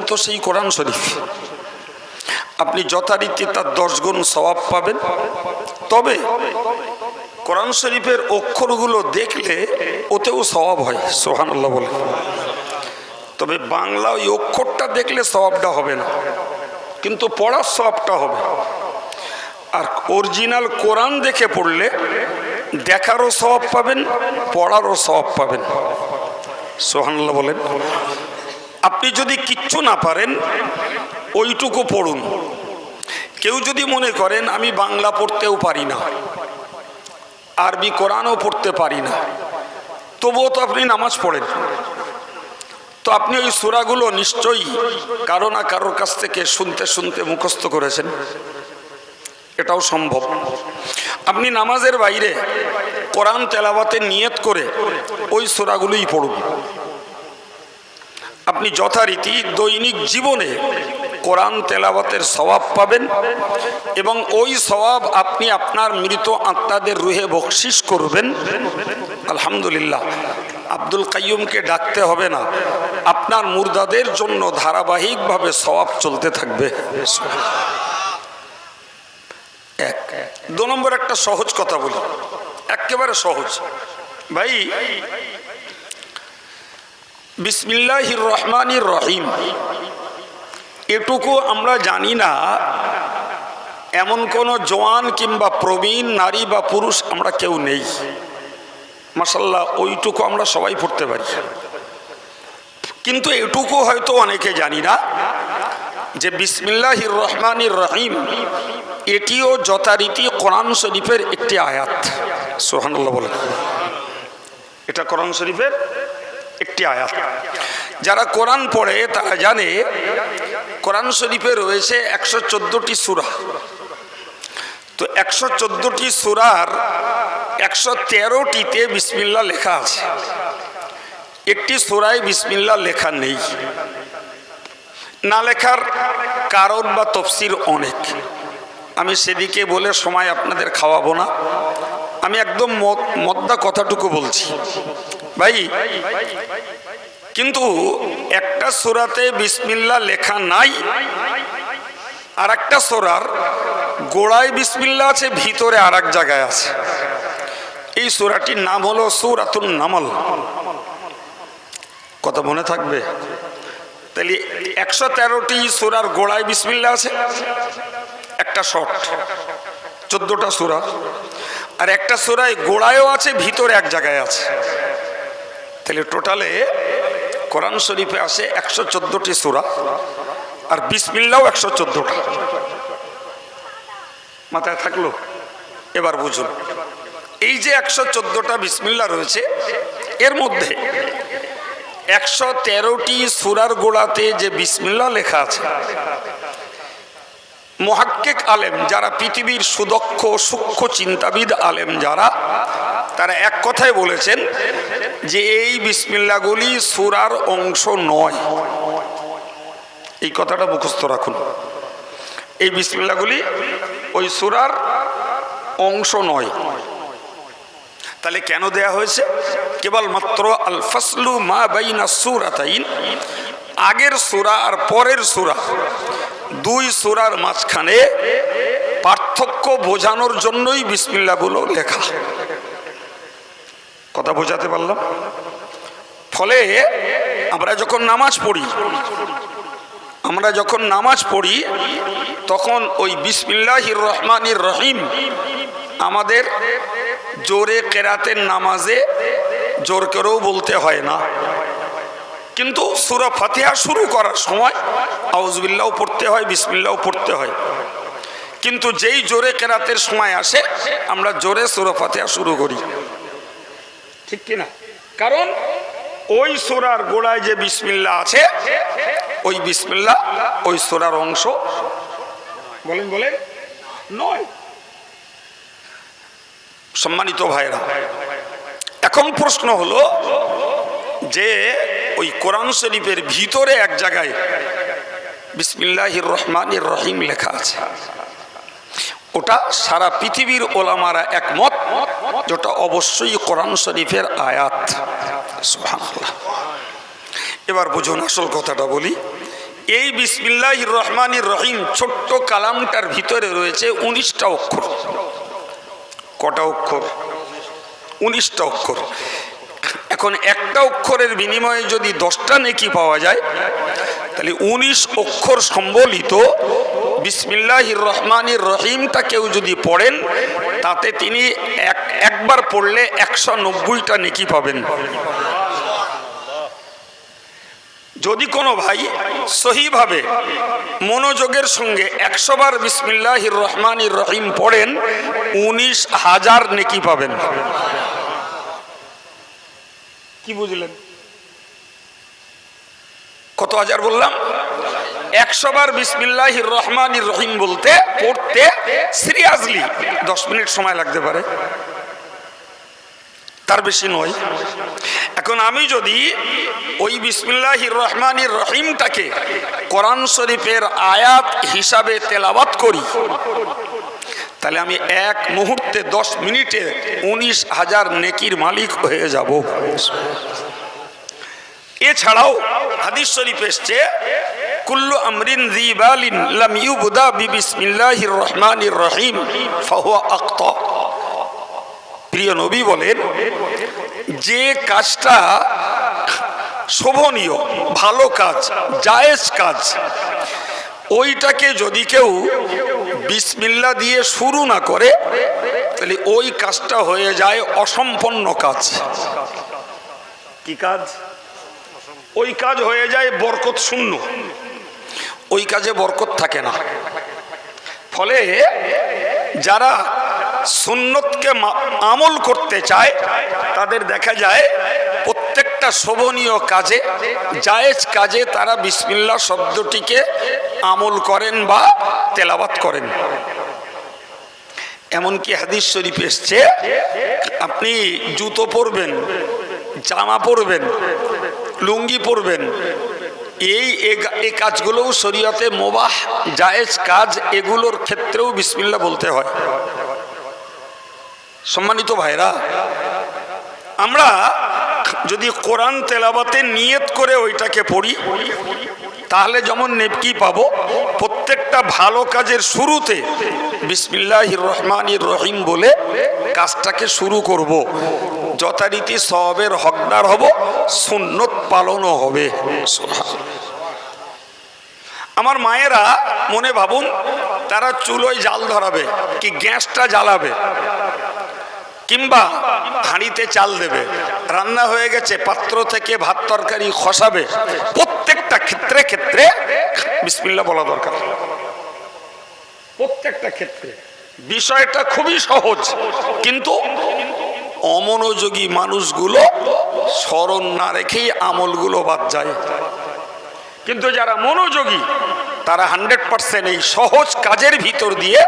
তো সেই কোরআন শরীফ, আপনি যথারীতি তার 10 গুণ সওয়াব পাবেন। তবে কোরআন শরীফের অক্ষরগুলো দেখলে ওতেও সওয়াব হয়, সুবহানাল্লাহ বলে। তবে বাংলা ওই অক্ষরটা দেখলে সওয়াবটা হবে না, কিন্তু পড়ার সওয়াবটা হবে। আর অরিজিনাল কোরআন দেখে পড়লে দেখারও সওয়াব পাবেন, পড়ারও সওয়াব পাবেন, সুবহানাল্লাহ বলেন। আপনি যদি কিচ্ছু না পারেন ওইটুকু পড়ুন। কেউ যদি মনে করেন আমি বাংলা পড়তেও পারি না, আরবি কোরআনও পড়তে পারি না, তবুও তো আপনি নামাজ পড়েন, তো আপনি ওই সূরাগুলো নিশ্চয়ই কারো না কারোর কাছ থেকে শুনতে শুনতে মুখস্থ করেছেন, এটাও সম্ভব। আপনি নামাজের বাইরে কোরআন তেলাওয়াতের নিয়ত করে ওই সূরাগুলোই পড়ুন। আপনি যথারীতি দৈনিক জীবনে কোরআন তেলাওয়াতের সওয়াব পাবেন এবং ওই সওয়াব আপনি আপনার মৃত আত্মাদের রুহে বকশিশ করবেন। আলহামদুলিল্লাহ, আব্দুল কাইয়ুমকে ডাকতে হবে না, আপনার মুর্দাদের জন্য ধারাবাহিকভাবে সওয়াব চলতে থাকবে। এক। 2 নম্বর একটা সহজ কথা বলি, একেবারে সহজ ভাই। বিসমিল্লাহির রহমানির রহিম এটুকু আমরা জানি না এমন কোনো জওয়ান কিংবা প্রবীণ নারী বা পুরুষ আমরা কেউ নেই, মাশাআল্লাহ, ওইটুকু আমরা সবাই পড়তে পারি। কিন্তু এটুকু হয়তো অনেকে জানি না যে বিসমিল্লাহির রহমানির রহিম এটিও যথারীতি কোরআন শরীফের একটি আয়াত, সুবহানাল্লাহ বলেন। এটা কোরআন শরীফের একটি আয়াত। যারা কোরআন পড়ে তারা জানে কোরআন শরীফে রয়েছে 114টি সূরা। তো 114টি সূরার 113টিতে বিসমিল্লাহ লেখা আছে, একটি সূরায় বিসমিল্লাহ লেখা নেই। না লেখার কারণ বা তফসির অনেক, আমি সেদিকে বলে সময় আপনাদের খাওয়াবো না। আমি একদম মদ্দা কথাটুকু বলছি ভাই। কিন্তু একটা সূরাতে বিসমিল্লাহ লেখা নাই, আর একটা সূরার গোড়ায় বিসমিল্লাহ আছে, ভিতরে আর এক জায়গায় আছে। এই সূরাটির নাম হলো সূরাতুন নামল। কথা মনে থাকবে? তাহলে 113টি সূরার গোড়ায় বিসমিল্লাহ আছে, একটা শর্ট, 14টা সূরা, আর একটা সূরায় গোড়ায়ও আছে, ভিতরে এক জায়গায় আছে। তাহলে টোটালে কোরআন শরীফে আসে 114টি সূরা, আর বিসমিল্লাহও 114টা। মাথায় থাকলো? এবার বুঝুন, এই যে 114টা বিসমিল্লাহ রয়েছে, এর মধ্যে 113টি সূরার গোড়াতে যে বিসমিল্লাহ লেখা আছে, মুহাক্কিক আলেম যারা, পৃথিবীর সুদক্ষ সূক্ষ্ম চিন্তাবিদ আলেম যারা, তারা এক কথায় বলেছেন যে এই বিসমিল্লাহগুলি সূরার অংশ নয়। এই কথাটা মুখস্থ রাখুন, এই বিসমিল্লাহগুলি ওই সূরার অংশ নয়। তাহলে কেন দেয়া হয়েছে? কেবলমাত্র আল ফাসলু মা বাইনা সূরাতাইন, আগের সূরা আর পরের সূরা, 2 সূরার মাঝখানে পার্থক্য বোঝানোর জন্যই বিসমিল্লাহগুলো লেখা। কথা বোঝাতে পারলাম? ফলে আমরা যখন নামাজ পড়ি তখন ওই বিসমিল্লাহির রহমানির রহিম আমাদের জোরে কেরাতের নামাজে জোর করেও বলতে হয় না, কিন্তু সূরা ফাতিহা শুরু করার সময় আউযুবিল্লাহও পড়তে হয়, বিসমিল্লাহও পড়তে হয়। কিন্তু যেই জোরে কেরাতের সময় আসে আমরা জোরে সূরা ফাতিহা শুরু করি, ঠিক কিনা? কারণ ওই সূরার গোড়ায় যে বিসমিল্লাহ আছে, ওই বিসমিল্লাহ ওই সূরার অংশ বলেন নয়। সম্মানিত ভাইরা, এখন প্রশ্ন হলো যে ওই কোরআন শরীফের ভিতরে এক জায়গায় বিসমিল্লাহির রহমানির রহিম লেখা আছে, ওটা সারা পৃথিবীর ওলামারা একমত, যেটা অবশ্যই কোরআন শরীফের আয়াত। সুবহানাল্লাহ। এবার বুঝুন, আসল কথাটা বলি, এই বিসমিল্লাহির রহমানির রহিম ছোট্ট কালামটার ভিতরে রয়েছে 19টা অক্ষর। কটা অক্ষর? 19টা অক্ষর। এখন একটা অক্ষরের বিনিময়ে যদি 10টা নেকি পাওয়া যায়, তাহলে 19 অক্ষর সম্বলিত বিসমিল্লাহির রহমানির রহিমটা কেউ যদি পড়েন, তাতে তিনি একবার পড়লে 190টা নেকি পাবেন। যদি কোনো ভাই সহিভাবে মনোযোগের সঙ্গে 100 বার বিসমিল্লাহির রহমানির রহিম পড়েন, 19,000 নেকি পাবেন। কি বুঝলেন? কত হাজার বললাম? 100 বার বিসমিল্লাহির রহমানির রহিম বলতে পড়তে সিরিয়াসলি 10 মিনিট সময় লাগতে পারে, তার বেশি নয়। এখন আমি যদি ওই বিসমিল্লাহির রহমানির রহিমটাকে কোরআন শরীফের আয়াত হিসাবে তেলাওয়াত করি, তাহলে আমি এক মুহূর্তে 10 মিনিটে 19,000 নেকির মালিক হয়ে যাব। এছাড়াও হাদিস শরীফ এসছে, কুল্লু আমরিন যী বালিন লাম ইউবদা বিসমিল্লাহির রহমানির রহিম ফাহুয়া আখতা। প্রিয় নবী বলেন, যে কাজটা শোভনীয়, ভালো কাজ, জায়েজ কাজ, ওইটাকে যদি কেউ বিসমিল্লাহ দিয়ে শুরু না করে, তাহলে ওই কাজটা হয়ে যায় অসম্পন্ন কাজ। কি কাজ? ওই কাজ হয়ে যায় বরকত শূন্য, ওই কাজে বরকত থাকে না। ফলে যারা সুন্নতকে আমল করতে চায়, তাদের দেখা যায় প্রত্যেকটা শোভনীয় কাজে, জায়েজ কাজে তারা বিসমিল্লাহ শব্দটিকে আমল করেন বা তেলাওয়াত করেন। এমনকি হাদিস শরীফ এসছে, আপনি জুতো পরবেন, জামা পরবেন, লুঙ্গি পরবেন, এই কাজগুলোও শরীয়তে মুবাহ জায়েজ কাজ, এগুলোর ক্ষেত্রেও বিসমিল্লাহ বলতে হয়। সম্মানিত ভাইরা, আমরা যদি কোরআন তেলাওয়াতে নিয়ত করে ওইটাকে পড়ি, তাহলে যেমন নেকি পাবো, প্রত্যেকটা ভালো কাজের শুরুতে বিসমিল্লাহির রহমানির রহিম বলে কাজটাকে শুরু করব, যথারীতি সওয়াবের হকদার হব, সুন্নত পালনও হবে। আমার মায়েরা মনে ভাবুন, তারা চুলোয় জাল ধরাবে কি গ্যাসটা জ্বালাবে, কিংবা হাঁড়িতে চাল দেবে, রান্না হয়ে গেছে, পাত্র থেকে ভাত তরকারি খসাবে, প্রত্যেকটা ক্ষেত্রে ক্ষেত্রে বিসমিল্লাহ বলা দরকার। প্রত্যেকটা ক্ষেত্রে বিষয়টা খুবই সহজ, কিন্তু অমনোযোগী মানুষগুলো স্মরণ না রেখেই আমলগুলো বাদ যায়। কিন্তু যারা মনোযোগী, তারা 100% এই সহজ কাজের ভিতর দিয়ে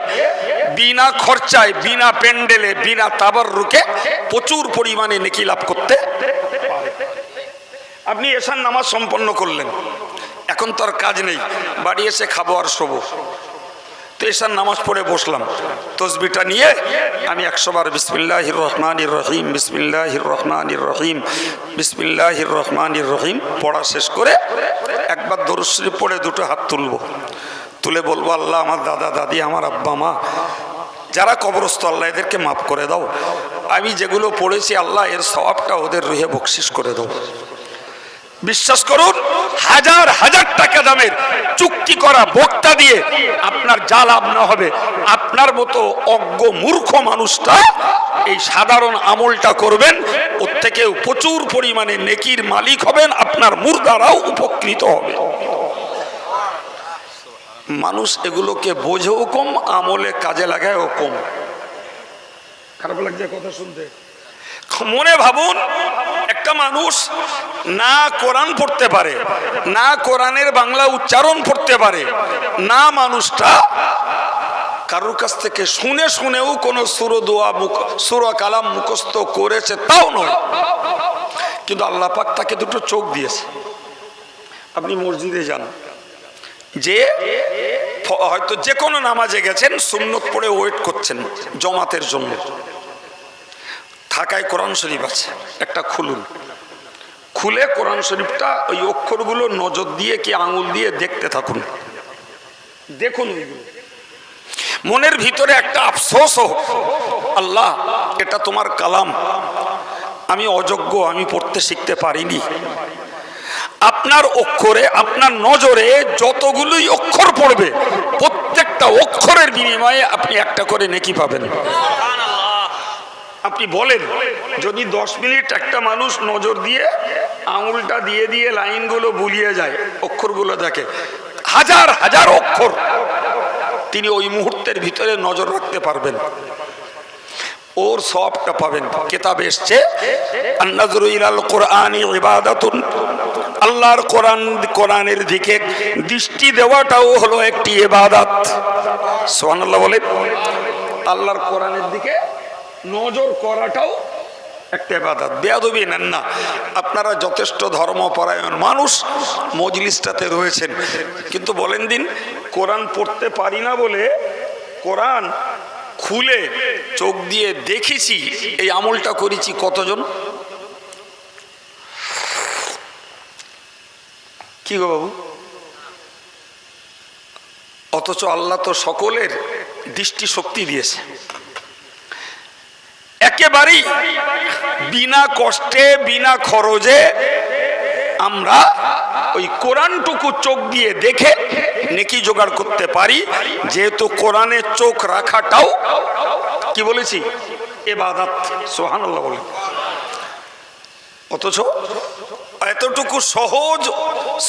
বিনা খরচায়, বিনা প্যান্ডেলে, বিনা তাবাররুকে প্রচুর পরিমাণে নেকি লাভ করতে পারে। আপনি এশার নামাজ সম্পন্ন করলেন, এখন তো আর কাজ নেই, বাড়ি এসে খাবো আর শোবো, তো এশার নামাজ পড়ে বসলাম, তসবিটা নিয়ে আমি 100 বার বিসমিল্লাহির রহমানির রহিম, বিসমিল্লাহির রহমানির রহিম, বিসমিল্লাহির রহমানির রহিম পড়া শেষ করে একবার দরুদ শরীফ পড়ে দুটো হাত তুলব, তুলে বলবো, আল্লাহ আমার দাদা দাদি, আমার আব্বা মা যারা কবরস্থ, আল্লাহ এদেরকে মাফ করে দাও। আমি যেগুলো পড়েছি আল্লাহ এর সওয়াবটা ওদের রুহে বকশিশ করে দাও। বিশ্বাস করুন, হাজার হাজার টাকা দামের চুক্তি করা বক্তা দিয়ে আপনার যা লাভ না হবে, আপনার মতো অজ্ঞ মূর্খ মানুষটা এই সাধারণ আমলটা করবেন, ওর থেকেও প্রচুর পরিমাণে নেকির মালিক হবেন, আপনার মুর্দারাও উপকৃত হবে। মানুষ এগুলোকে বোঝেও কম, আমলে কাজে লাগায়ও কম। খারাপ লাগছে কথা শুনতে? মনে ভাবুন, একটা মানুষ না কোরআন পড়তে পারে, না কোরআনের বাংলা উচ্চারণ পড়তে পারে, না মানুষটা কারোর কাছ থেকে শুনে শুনেও কোনো সূরা কালাম মুখস্থ করেছে তাও নয়, কিন্তু আল্লাহ পাক তাকে দুটো চোখ দিয়েছে। আপনি মসজিদে যান, যে হয়তো যে কোনো নামাজে গেছেন, সুন্নত পড়ে ওয়েট করছেন জমাতের জন্য, থাকায় কোরআন শরীফ আছে, একটা খুলুন, খুলে কোরআন শরীফটা ওই অক্ষরগুলো নজর দিয়ে কি আঙুল দিয়ে দেখতে থাকুন, দেখুন ওইগুলো। মনের ভিতরে একটা আফসোস হোক, আল্লাহ এটা তোমার কালাম, আমি অযোগ্য, আমি পড়তে শিখতে পারিনি। আপনার অক্ষরে, আপনার নজরে যতগুলোই অক্ষর পড়বে, প্রত্যেকটা অক্ষরের বিনিময়ে আপনি একটা করে নেকি পাবেন। আপনি বলেন, যদি 10 মিনিট একটা মানুষ নজর দিয়ে আঙুলটা দিয়ে দিয়ে লাইনগুলো বুলিয়ে যায়, অক্ষরগুলো দেখে, হাজার হাজার অক্ষর তিনি ওই মুহূর্তের ভিতরে নজর রাখতে পারবেন, ওর সওয়াবটা পাবেন। কিতাবে এসেছে আন-নাযরু ইলাল কুরআনি ইবাদাতুন, আল্লাহর কোরআনের দিকে দৃষ্টি দেওয়াটাও হলো একটি ইবাদত। সুবহানাল্লাহ বলেন। আল্লাহর কোরআনের দিকে নজর করাটাও একটা ইবাদত। বেয়াদবি নেন না, আপনারা যথেষ্ট ধর্মপরায়ণ মানুষ মজলিসটাতে রয়েছেন, কিন্তু বলেন দিন কোরআন পড়তে পারি না বলে কোরআন খুলে চোখ দিয়ে দেখেছি, এই আমলটা করেছি কতজন? কি গো বাবু? অথচ আল্লাহ তো সকলের দৃষ্টি শক্তি দিয়েছে। একেবারেই বিনা কষ্টে বিনা খরচে আমরা ওই কোরআনটুকু চোখ দিয়ে দেখে নেকি জোগাড় করতে পারি, যেহেতু কোরআনে চোখ রাখাটাও কি বলেছি ইবাদত। সুবহানাল্লাহ বলেন। অথচ এতটুকু সহজ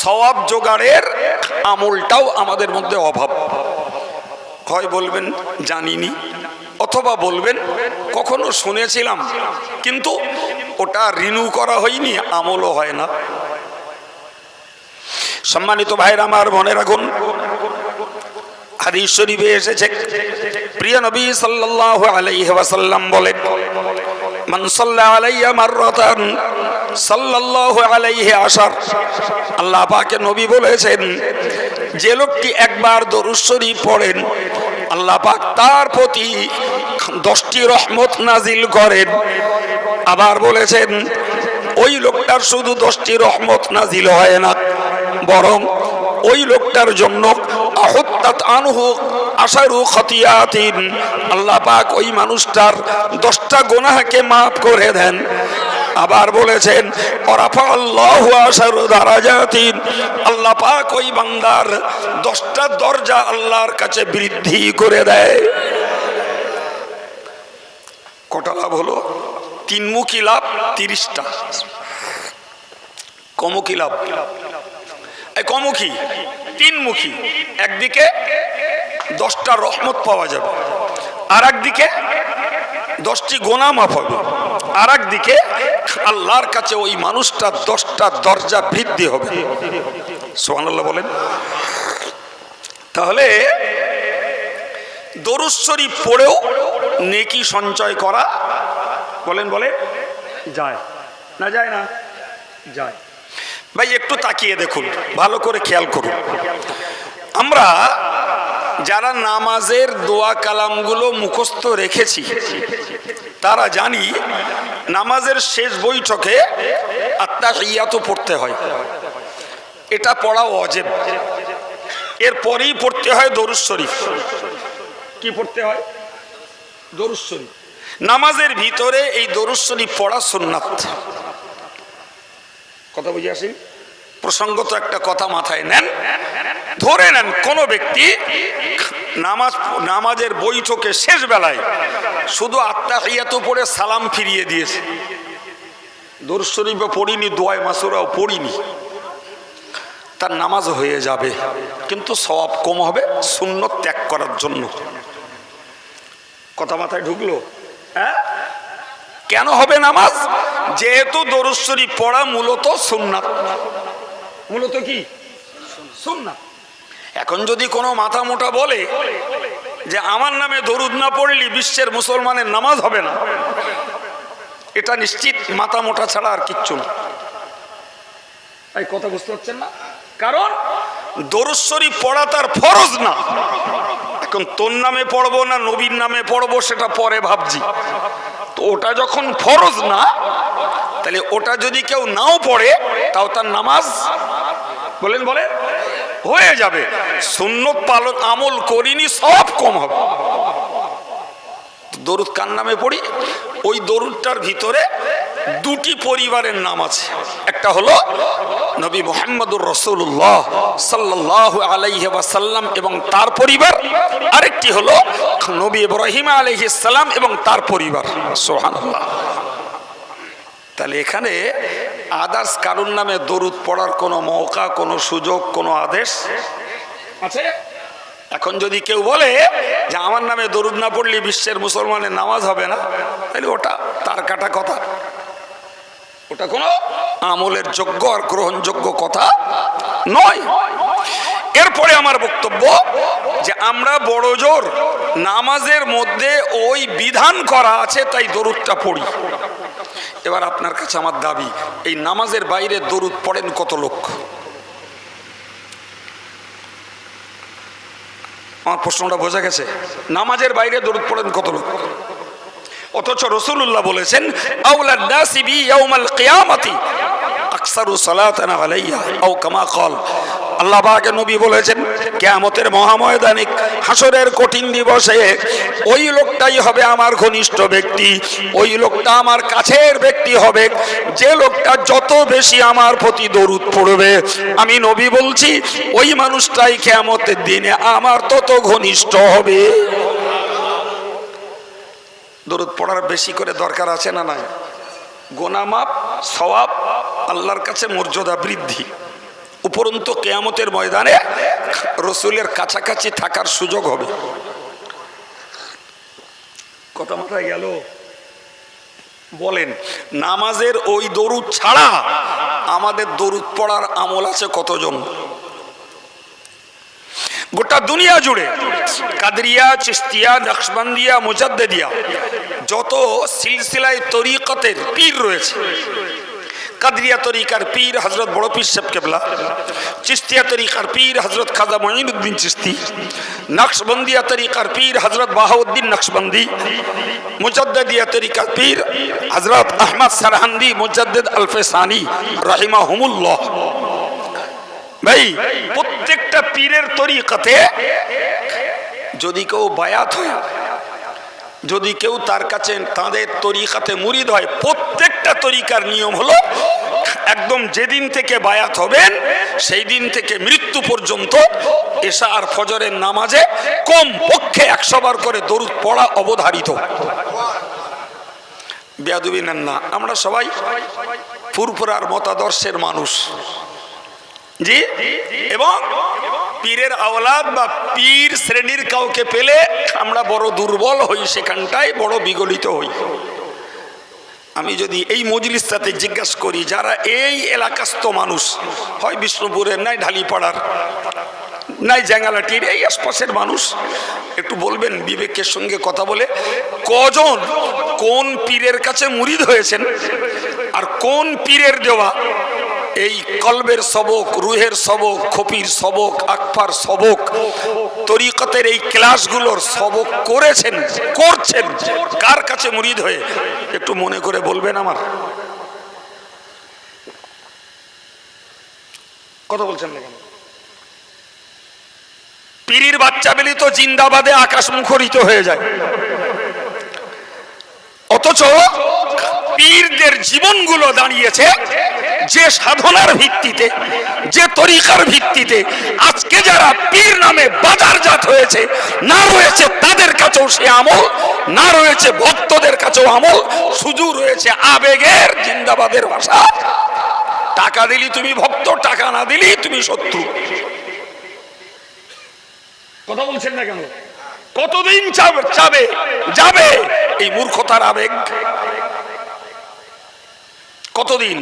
সওয়াব জোগাড়ের আমলটাও আমাদের মধ্যে অভাব। হয় বলবেন জানিনি, অথবা বলবেন কখনো শুনেছিলাম কিন্তু ওটা রিনিউ করা হয়নি, আমলও হয় না। সম্মানিত ভাইরা আমার, মনে রাখুন হাদিস শরীফে এসেছে, প্রিয় নবী সাল্লাল্লাহু আলাইহি ওয়াসাল্লাম বলেন, মান সাল্লা আলাইয়া মাররাতান সাল্লাল্লাহু আলাইহি আশার। আল্লাহ পাকের নবী বলেছেন, যে লোকটি একবার দরুদ শরীফ পড়েন, আল্লাহ পাক তার প্রতি 10টি রহমত নাজিল করেন। আবার বলেছেন, ওই লোকটার শুধু 10টি রহমত নাজিল হয় না, বরং ওই লোকটার জন্য আহুত্তাত আনহু আশারু খতিয়াতিন, আল্লাহ পাক ওই মানুষটার 10টা গুনাহকে মাফ করে দেন। আবার বলেছেন, ওরাফা আল্লাহু আশারু দারাজাতিন, আল্লাহ পাক ওই বান্দার 10টা দরজা আল্লাহর কাছে বৃদ্ধি করে দেয়। কটা লাভ হলো? 3মুখী লাভ 30টা। কমুখী লাভ কমুখী 3মুখী। একদিকে 10টা রহমত পাওয়া যাবে, আর একদিকে 10টি গুনাহ মাফ হবে, আর একদিকে আল্লাহর কাছে ওই মানুষটার 10টা দরজা বৃদ্ধি হবে। সুবহানাল্লাহ বলেন। তাহলে দরুদ শরীফ পড়েও নেকি সঞ্চয় করা বলেন যায় না? যায় না? যায়। ভাই একটু তাকিয়ে দেখুন, ভালো করে খেয়াল করুন। আমরা যারা নামাজের দোয়া কালামগুলো মুখস্থ রেখেছি তারা জানি নামাজের শেষ বৈঠকে আত্তাহিয়াতু পড়তে হয়, এটা পড়া ওয়াজিব। এরপরেই পড়তে হয় দরুদ শরীফ। কি পড়তে হয়? দরুদ শরীফ। নামাজের ভিতরে এই দরুদ শরীফ পড়া সুন্নাত। কথা বুঝে আসি? প্রসঙ্গত একটা কথা মাথায় নেন, ধরে নেন কোন ব্যক্তি নামাজের বৈঠকে শেষ বেলায় শুধু আত্তাহিয়াতু পড়ে সালাম ফিরিয়ে দিয়েছে, দরুদ শরীফও পড়িনি, দোয়া মাসুরাও পড়িনি, তার নামাজ হয়ে যাবে, কিন্তু সওয়াব কম হবে সুন্নত ত্যাগ করার জন্য। কথা মাথায় ঢুকলো? হ্যাঁ, কেন হবে নামাজ? যেহেতু দরুদ শরীফ পড়া মূলত সুন্নাত। মূলত কি? সুন্নাত। এখন যদি কোনো মাথা মোটা বলে যে আমার নামে দরুদ না পড়লি বিশ্বের মুসলমানের নামাজ হবে না, এটা নিশ্চিত মাথা মোটা ছাড়া আর কিচ্ছু না। এই কথা বুঝতে পারছেন না? কারণ দরুদ শরীফ পড়া তার ফরজ না। এখন তোর নামে পড়বো না নবীর নামে পড়বো সেটা পরে ভাবছি, তো ওটা যখন ফরজ না, তাহলে ওটা যদি কেউ নাও পড়ে তাও তার নামাজ বলেন হয়ে যাবে। সুন্নত পালন আমল করিনি, সব কম হবে। দরুদ কার নামে পড়ি? ওই দরুদটার ভিতরে দুটি পরিবারের নাম আছে। একটা হলো নবী মুহাম্মদুর রাসূলুল্লাহ সাল্লাল্লাহু আলাইহি ওয়াসাল্লাম এবং তার পরিবার, আরেকটি হলো নবী ইব্রাহিম আলাইহিস সালাম এবং তার পরিবার। সুবহানাল্লাহ। তাহলে এখানে আদার্স কারুর নামে দরুদ পড়ার কোনো মৌকা, কোনো সুযোগ, কোনো আদেশ আছে? এখন যদি কেউ বলে যে আমার নামে দরুদ না পড়লে বিশ্বের মুসলমানের নামাজ হবে না, তাহলে ওটা তার কাটা কথা, ওটা কোনো আমলের যোগ্য আর গ্রহণযোগ্য কথা নয়। এরপরে আমার বক্তব্য যে আমরা বড় জোর নামাজের মধ্যে ওই বিধান করা আছে তাই দরুদটা পড়ি। এবার আপনার কাছে আমার দাবি, এই নামাজের বাইরে দরুদ পড়েন কত লোক? আমার প্রশ্নটা বোঝা গেছে? নামাজের বাইরে দরুদ পড়েন কত লোক? অথচ রাসূলুল্লাহ বলেছেন আউলান নাসি বি ইয়াউমাল কিয়ামতি আকসারু সালাতান আলাইয়া আও কামা ক্বাল। আল্লাহ পাকের নবী বলেছেন কিয়ামতের মহাময়দানে, হাসরের কঠিন দিবসে ওই লোকটাই হবে আমার ঘনিষ্ঠ ব্যক্তি, ওই লোকটা আমার কাছের ব্যক্তি হবে যে লোকটা যত বেশি আমার প্রতি দরুদ পড়বে। আমি নবী বলছি ওই মানুষটাই কিয়ামতের দিনে আমার তত ঘনিষ্ঠ হবে। দরুদ পড়ার বেশি করে দরকার আছে না নাই? গুনাহ মাপ, সওয়াব, আল্লাহর কাছে মর্যাদা বৃদ্ধি, উপরন্তু কিয়ামতের ময়দানে রাসূলের কাছাকাছি থাকার সুযোগ হবে। কথা মাথায় গেল? বলেন, নামাজের ওই দরুদ ছাড়া আমাদের দরুদ পড়ার আমল আছে কতজন? গোটা দুনিয়া জুড়ে কাদরিয়া, চিশতিয়া, নকশবন্দিয়া, মুজাদ্দিদিয়া যত সিলসিলায় তরিকতের পীর রয়েছে, কাদরিয়া তরিকার পীর হযরত বড় পীর সাহেব কেবলা, চিশতিয়া তরিকার পীর হযরত খাজা মুঈনুদ্দিন চিশতি, নকশবন্দিয়া তরিকার পীর হযরত বাহাউদ্দিন নকশবন্দি, মুজাদ্দিদিয়া তরিকার পীর হযরত আহমদ সারহান্দি মুজাদ্দিদ আল-ফিসানি রাহিমাহুমুল্লাহ। ভাই, প্রত্যেকটা পীরের তরিকাতে যদি কেউ বায়াত হয়, যদি কেউ তার কাছে তাদের তরিকাতে মুরিদ হয়, প্রত্যেকটা তরিকার নিয়ম হলো একদম যেদিন থেকে বায়াত হবেন সেই দিন থেকে মৃত্যু পর্যন্ত এশা আর ফজরের নামাজে কম পক্ষে 100 বার করে দরুদ পড়া অবধারিত। বেয়াদবি নেন না, আমরা সবাই ফুরফুরার মতাদর্শের মানুষ, জি, এবং পীরের আওলাদ বা পীর শ্রেণীর কাউকে পেলে আমরা বড় দুর্বল হই, সেখানটায় বড় বিগলিত হই। আমি যদি এই মজলিসটাতে জিজ্ঞাসা করি যারা এই এলাকাস্থ মানুষ, হয় বিষ্ণুপুরের, নাই ঢালিপাড়ার, নাই জাঙ্গালাটির, এই আশপাশের মানুষ, একটু বলবেন বিবেকের সঙ্গে কথা বলে কজন কোন পীরের কাছে মুরিদ হয়েছেন আর কোন পীরের দেওয়া এই কলবের সবক, রুহের সবক, খপির সবক, আকফার সবক, তরিকতের এই ক্লাসগুলোর সবক করেছেন, করছেন, কার কাছে মুরিদ হয়ে একটু মনে করে বলবেন। আমার কথা বলছেন না কেন? পীরির বাচ্চা বেলি তো জিন্দাবাদে আকাশ মুখরিত হয়ে যায়, অথচ পীরদের জীবনগুলো দাঁড়িয়েছে যে সাধনার ভিত্তিতে, যে তরিকার ভিত্তিতে। আজকে যারা পীর নামে বাজারজাত হয়েছে, না রয়েছে তাদের কাছেও সে আমল, না রয়েছে ভক্তদের কাছেও আমল, শুধু রয়েছে আবেগের জিন্দাবাদের ভাষা। টাকা দিলি তুমি ভক্ত, টাকা না দিলি তুমি শত্রু। কথা বলছেন না কেন? কতদিন যাবে এই মূর্খতার আবেগ? কতদিন?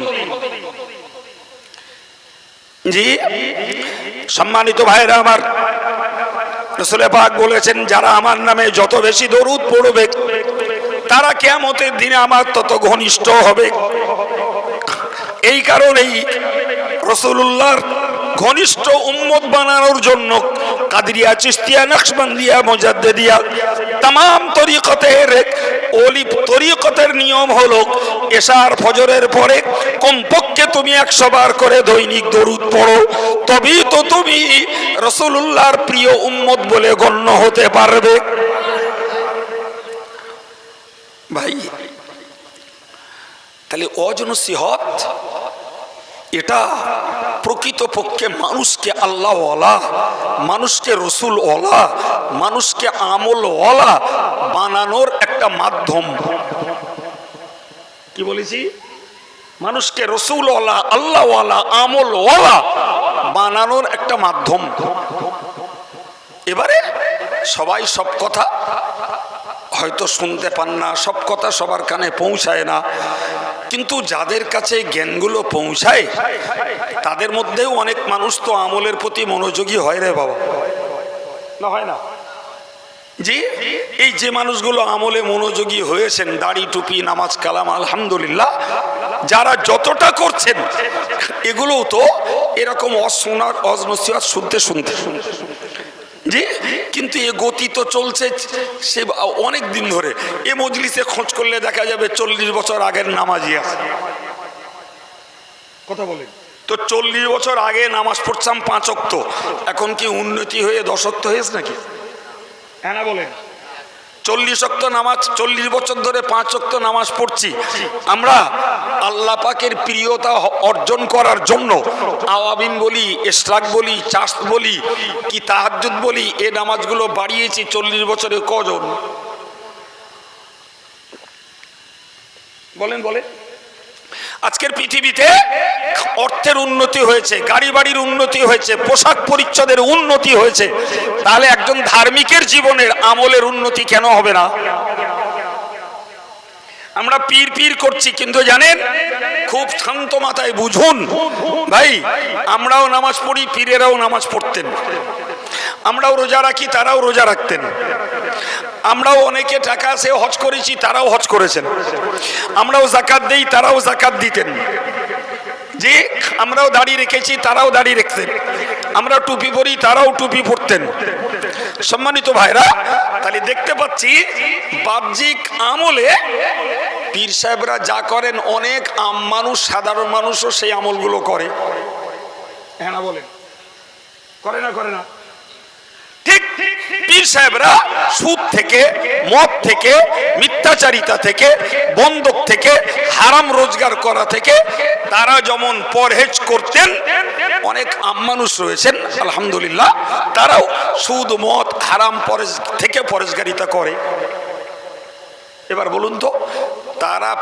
জি, সম্মানিত ভাইরা আমার, রাসূল পাক বলেছেন যারা আমার নামে যত বেশি দরুদ পড়বে তারা কিয়ামতের দিনে আমার তত ঘনিষ্ঠ হবে। এই কারণেই রাসূলুল্লাহর ঘনিষ্ঠ উম্মত বানানোর জন্য কাদরিয়া, চিশতিয়া, নকশবন্দিয়া, মুজাদ্দিদিয়া, तमाम তরিকতের ওলি তরিকতের নিয়ম হলো এশার ফজরের পরে কমপক্ষে তুমি 100 বার করে দৈনিক দরুদ পড়ো, তবেই তো তুমি রাসূলুল্লাহর প্রিয় উম্মত বলে গণ্য হতে পারবে। ভাই তাহলে অজনসিহত এটা প্রকৃতপক্ষে মানুষকে আল্লাহওয়ালা, মানুষকে রসুলওয়ালা, মানুষকে আমলওয়ালা বানানোর একটা মাধ্যম। কি বলেছি? মানুষকে রসুলওয়ালা, আল্লাহওয়ালা, আমলওয়ালা বানানোর একটা মাধ্যম। এবারে সবাই সব কথা হয়তো শুনতে পান না, সব কথা সবার কানে পৌঁছায় না, কিন্তু যাদের কাছে জ্ঞানগুলো পৌঁছায় তাদের মধ্যেও অনেক মানুষ তো আমলের প্রতি মনোযোগী হয় রে বাবা, না হয় না? জি, এই যে মানুষগুলো আমলে মনোযোগী হয়েছেন, দাড়ি টুপি নামাজ কালাম আলহামদুলিল্লাহ, যারা যতটা করছেন এগুলোও তো এরকম অশোনার অজনসিহত শুনতে শুনতে জি, কিন্তু এ গতি তো চলছে সে অনেক দিন ধরে। এ মজলিসে খোঁজ করলে দেখা যাবে 40 বছর আগের নামাজি আছে। কথা বলেন তো, 40 বছর আগে নামাজ পড়তাম 5 ওয়াক্ত, এখন কি উন্নতি হয়ে 10 ওয়াক্ত হয়েছে নাকি? হ্যাঁ না বলেন? 40 ওয়াক্ত নামাজ, 40 বছর ধরে 5 ওয়াক্ত নামাজ পড়ছি। আমরা আল্লাহ পাকের প্রিয়তা অর্জন করার জন্য আওয়াবিন বলি, ইশরাক বলি, চাষ বলি, কি তাহাজ্জুদ বলি, এই নামাজগুলো বাড়িয়েছি 40 বছরে কজন? বলেন বলেন। আজকের পৃথিবীতে অর্থের উন্নতি হয়েছে, গাড়ি বাড়ির উন্নতি হয়েছে, পোশাক পরিচ্ছদের উন্নতি হয়েছে, তাহলে একজন ধার্মিকের জীবনের আমলের উন্নতি কেন হবে না? আমরা পীর পীর করছি, কিন্তু জানেন খুব শান্ত মাথায় বুঝুন ভাই, আমরাও নামাজ পড়ি, পীরেরাও নামাজ পড়তেন। আমরাও রোজা রাখি, তারাও রোজা রাখতেন। আমরাও অনেকে টাকা আছে হজ করেছি, তারাও হজ করেছেন। আমরাও যাকাত দেই, তারাও যাকাত দিতেন। যে আমরাও দাড়ি রেখেছি, তারাও দাড়ি রাখতেন। আমরা টুপি পরি, তারাও টুপি পরতেন। সম্মানিত ভাইরা, তাহলে দেখতে পাচ্ছি বাহ্যিক আমলে পীর সাহেবরা যা করেন, অনেক আম মানুষ, সাধারণ মানুষও সেই আমলগুলো করে। হ্যাঁ না বলেন? করে না? করে না? ঠিক পীর সাহেবরা সুদ থেকে, মদ থেকে, মিথ্যাচারিতা থেকে, বন্ধক থেকে, হারাম রোজগার করা থেকে তারা যেমন পরহেজ করতেন, অনেক আম মানুষ রয়েছেন আলহামদুলিল্লাহ, তারাও সুদ মদ হারাম থেকে পরহেজগারিতা করে। এবার বলুন তো, তারা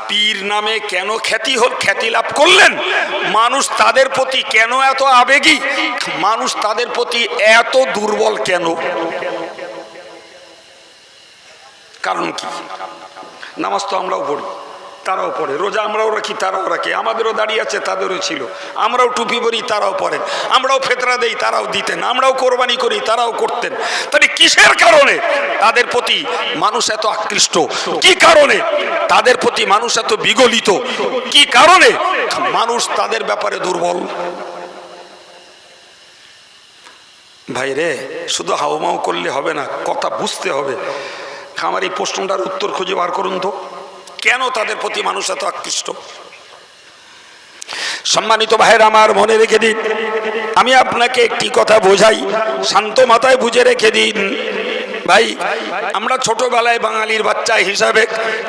পীর নামে কেন খ্যাতি লাভ করলেন? মানুষ তাদের প্রতি কেন এত আবেগী? মানুষ তাদের প্রতি এত দুর্বল কেন? কারণ কি? নামাজ তো আমরাও পড়ি, তারাও পড়ে। রোজা আমরাও রাখি, তারাও রাখে। আমাদেরও দাঁড়িয়ে আছে, তাদেরও ছিল। আমরাও টুপি পরি, তারাও পরেন। আমরাও ফেতরা দেই, তারাও দিতেন। আমরাও কোরবানি করি, তারাও করতেন। তাহলে কিসের কারণে তাদের প্রতি মানুষ এত আকৃষ্ট? কি কারণে তাদের প্রতি মানুষ এত বিগলিত? কি কারণে মানুষ তাদের ব্যাপারে দুর্বল? ভাই রে, শুধু হাউমাউ করলে হবে না, কথা বুঝতে হবে। আমার এই প্রশ্নটার উত্তর খুঁজে বার করুন তো, কেন তাদের প্রতি মানুষ এত আকৃষ্ট? সম্মানিত ভাইরা আমার, মনে রেখে দিন, আমি আপনাকে একটি কথা বোঝাই, শান্ত মাথায় বুঝে রেখে দিন ভাই। আমরা ছোটবেলায় বাঙালির বাচ্চা হিসাবে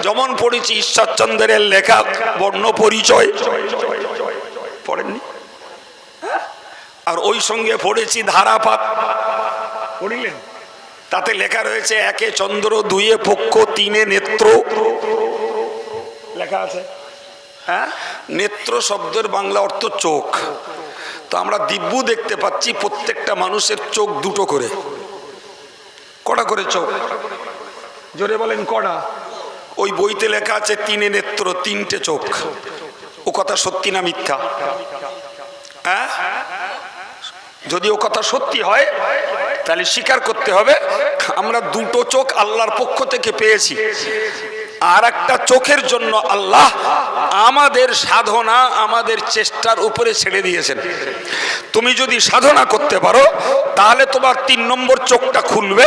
যেমন পড়েছি ঈশ্বরচন্দ্রের লেখা বর্ণ পরিচয়, পড়েননি? আর ওই সঙ্গে পড়েছি ধারাপাত, পড়িলেন? তাতে লেখা রয়েছে 1 চন্দ্র, 2 পক্ষ, 3 নেত্র, লেখা আছে। হ্যাঁ, নেত্র শব্দের বাংলা অর্থ চোখ। তো আমরা দিব্য দেখতে পাচ্ছি প্রত্যেকটা মানুষের চোখ দুটো করে। কটা করে চোখ? জোরে বলেন কটা? ওই বইতে লেখা আছে 3 নেত্র, 3টে চোখ। ও কথা সত্যি না মিথ্যা? হ্যাঁ, যদি ও কথা সত্যি হয় তাহলে স্বীকার করতে হবে আমরা দুটো চোখ আল্লাহর পক্ষ থেকে পেয়েছি। আর একটা চোখের জন্য আল্লাহ আমাদের সাধনা আমাদের চেষ্টার উপরে ছেড়ে দিয়েছেন। তুমি যদি সাধনা করতে পারো তাহলে তোমার 3 নম্বর চোখটা খুলবে।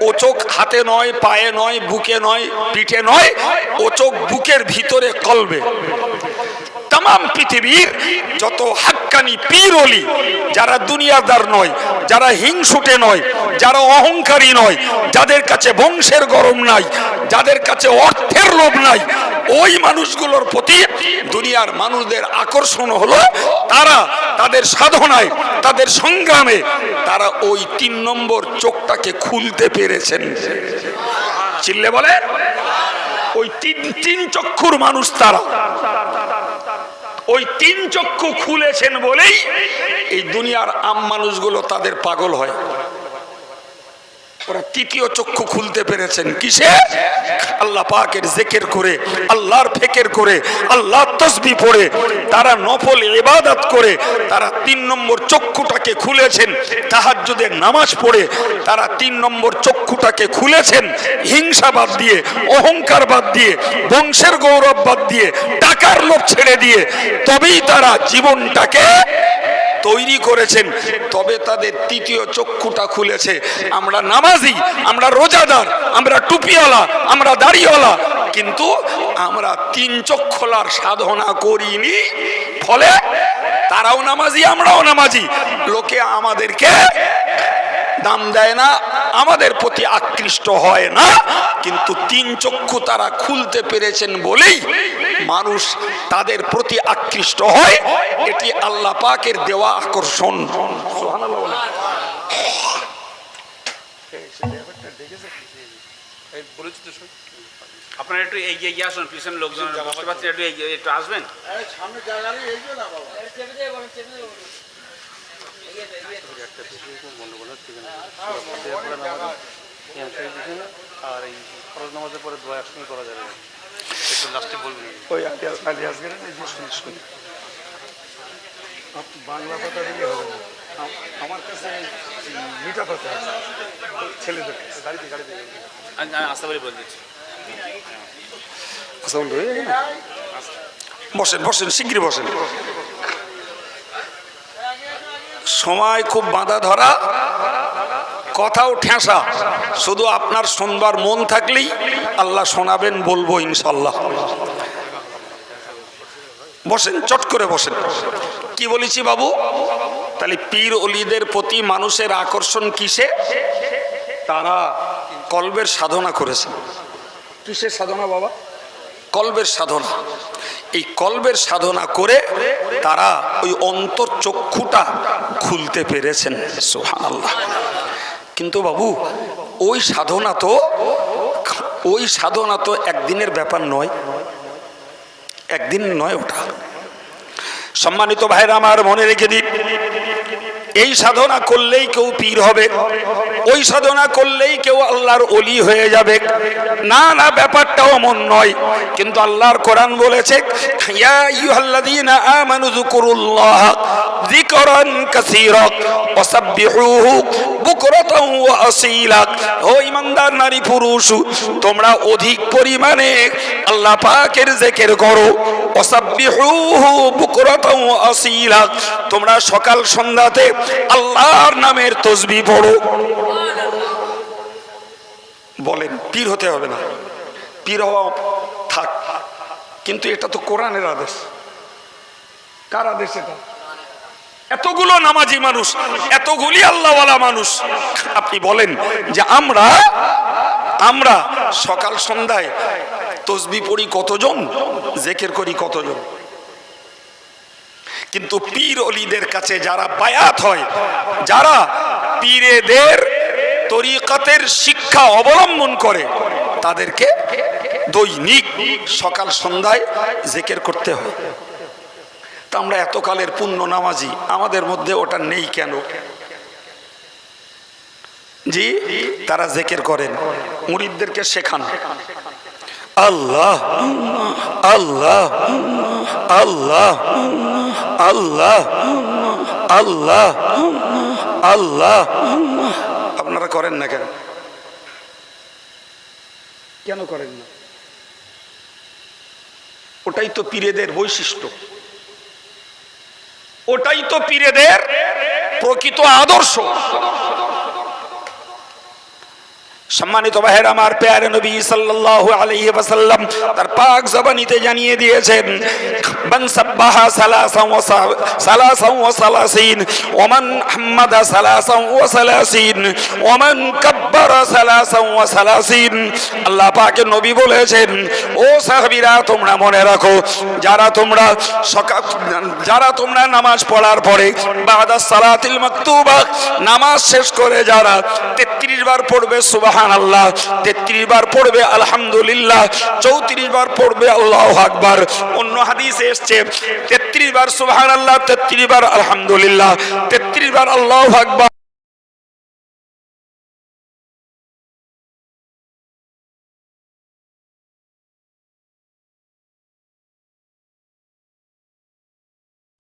ও চোখ হাতে নয়, পায়ে নয়, বুকে নয়, পিঠে নয়, ও চোখ বুকের ভিতরে কলবে। তাম পৃথিবীর যত হাক্কানি পীর ওলি, যারা দুনিয়াদার নয়, যারা হিংসুটে নয়, যারা অহংকারী নয়, যাদের কাছে বংশের গরম নাই, যাদের কাছে অর্থের লোভ নাই, ওই মানুষগুলোর প্রতি দুনিয়ার মানুষদের আকর্ষণ হলো তারা তাদের সাধনায়, তাদের সংগ্রামে তারা ওই 3 নম্বর চোখটাকে খুলতে পেরেছেন। চিল্লে বলে ওই তিন চক্ষুর মানুষ তারা। ওই 3 চক্ষু খুলেছেন বলেই এই দুনিয়ার আম মানুষগুলো তাদের পাগল হয়। ওরা 3য় চক্ষু খুলতে পেরেছেন কিসে? আল্লাহ পাকের জিকির করে, আল্লাহর ফিকির করে, আল্লাহর তাসবিহ পড়ে, তারা নফল ইবাদত করে তারা 3 নম্বর চক্ষুটাকে খুলেছেন। তাহাজ্জুদের নামাজ পড়ে তারা 3 নম্বর চক্ষুটাকে খুলেছেন। হিংসা বাদ দিয়ে, অহংকার বাদ দিয়ে, বংশের গৌরব বাদ দিয়ে, টাকার লোভ ছেড়ে দিয়ে তবেই তারা জীবনটাকে তৈরি করেছেন। তবে তাদের 3য় চক্ষুটা খুলেছে। আমরা নামাজি, আমরা রোজাদার, আমরা টুপিওয়ালা, আমরা দাড়িওয়ালা, কিন্তু আমরা 3 চক্ষুলার সাধনা করিনি। ফলে তারাও নামাজি, আমরাও নামাজি, লোকে আমাদেরকে দাম দেয় না, আমাদের প্রতি আকৃষ্ট হয় না, কিন্তু 3 চক্ষু তারা খুলতে পেরেছেন বলেই মানুষ তাদের প্রতি আকৃষ্ট হয়। এটি আল্লাহ পাকের দেওয়া আকর্ষণ। আপনারা একটু এগিয়ে আসুন, পিছনে লোকজন বুঝতে পারছি, একটু আসবেন সামনে জায়গা নেই। এই যে না বাবা আর এই ফরজ নামাজের পরে দোয়া একসঙ্গে করা যাবে। একটু লাস্টে বলবেন ওই বাংলা কথা দিলে হবে না, আমার কাছে মিঠা কথা আছে ছেলেদের গাড়িতে আসতে পারি বলে দিচ্ছি। বসেন বসেন, শিগগিরই বসেন। সময় খুব বাঁধা ধরা, কথাও ঠেসা, শুধু আপনার শুনবার মন থাকলেই আল্লাহ শোনাবেন, বলবো ইনশাল্লাহ। বসেন, চট করে বসেন। কি বলেছি বাবু? তাহলে পীর ওলিদের প্রতি মানুষের আকর্ষণ কিসে? তারা কলবের সাধনা করেছে। কিসের সাধনা বাবা? কলবের সাধনা। এই কলবের সাধনা করে তারা ওই অন্তর চক্ষুটা খুলতে পেরেছেন। সুবহানাল্লাহ। কিন্তু বাবু ওই সাধনা তো একদিনের ব্যাপার নয়, একদিন নয় ওটা। সম্মানিত ভাইরা আমার, মনে রেখে দিন, এই সাধনা করলেই কেউ পীর হবে, ওই সাধনা করলেই কেউ আল্লাহর ওলি হয়ে যাবে, না না, ব্যাপারটাও এমন নয়। কিন্তু আল্লাহর কোরআন বলেছে, ইয়া আইয়ুহাল্লাযীনা আমানু যকুরুল্লাহ যিকরান কাসীরা ওয়াসাব্বিহুহু বুকরাতাও ওয়া আসীলা। ও ঈমানদার নারী পুরুষ, তোমরা অধিক পরিমাণে আল্লাহ পাকের জিকির করো। ওয়াসাব্বিহুহু বুকরাতাও ওয়া আসীলা, তোমরা সকাল সন্ধ্যাতে আল্লাহর নামের তাসবিহ পড়ো। বলেন পীর হতে হবে না? পীর হওয়া থাক, কিন্তু এটা তো কোরআনের আদেশ। কার আদেশ এটা? এতগুলো নামাজি মানুষ, এতগুলি আল্লাহওয়ালা মানুষ, আপনি বলেন যে আমরা সকাল সন্ধ্যায় তাসবিহ পড়ি কতজন, জিকির করি কতজন? কিন্তু পীর ওলিদের কাছে যারা বায়াত হয়, যারা পীরেদের তরিকাতের শিক্ষা অবলম্বন করে, তাদেরকে দৈনিক সকাল সন্ধ্যায় জিকির করতে হয়। তা আমরা এতকালের পুণ্য নামাজি, আমাদের মধ্যে ওটা নেই কেন? জি, তারা জিকির করেন, মুরিদদেরকে শেখান আল্লাহ আল্লাহ আল্লাহ আল্লাহ আল্লাহ আল্লাহ। আপনারা করেন না কেন? কেন করেন না? ওটাই তো পীরেদের বৈশিষ্ট্য, ওটাই তো পীরেদের প্রকৃত আদর্শ। সম্মানিত ভাইয়েরা আমার, প্যারে নবী সাল্লাল্লাহু আলাইহি ওয়াসাল্লাম তার পাক জবানিতে জানিয়ে দিয়েছেন, মান সাব্বাহা সালাসান ওয়া সালাসিন ওয়া মান হাম্মাদা সালাসান ওয়া সালাসিন ওয়া মান কাব্বারা সালাসান ওয়া সালাসিন। আল্লাহ পাকের নবী বলেছেন, ও সাহাবীরা তোমরা মনে রাখো, যারা তোমরা নামাজ পড়ার পরে বাদা সালাতিল মাকতুবা, নামাজ শেষ করে যারা 33 বার পড়বে সুবহানাল্লাহ, 33 বার পড়বে আলহামদুলিল্লাহ, 34 বার পড়বে আল্লাহু আকবার। অন্য হাদিসে এসেছে 33 বার সুবহানাল্লাহ, 33 বার আলহামদুলিল্লাহ, 33 বার আল্লাহু আকবার,